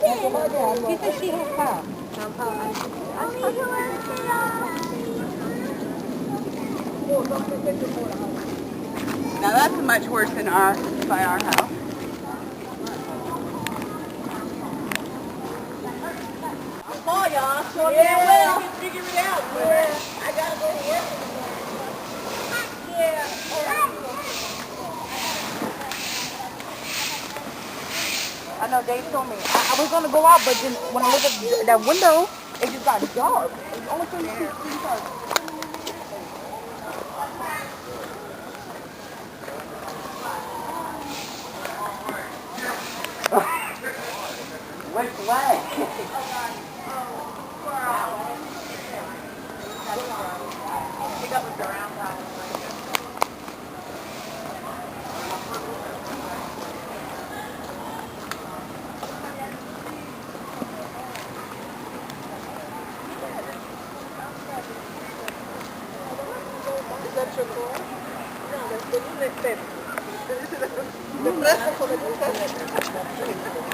He said she has time. Now that's much worse than by our house. Oh, y'all. Sure yeah, well. Figure it out. Yeah. I gotta go to work. Yeah. I know Dave told me. I was gonna go out, but then when I looked at that window, it just got dark. It's only 22 dark. Which way? Pick up with the round top. Is that your car? No, that's the next step. The rest of the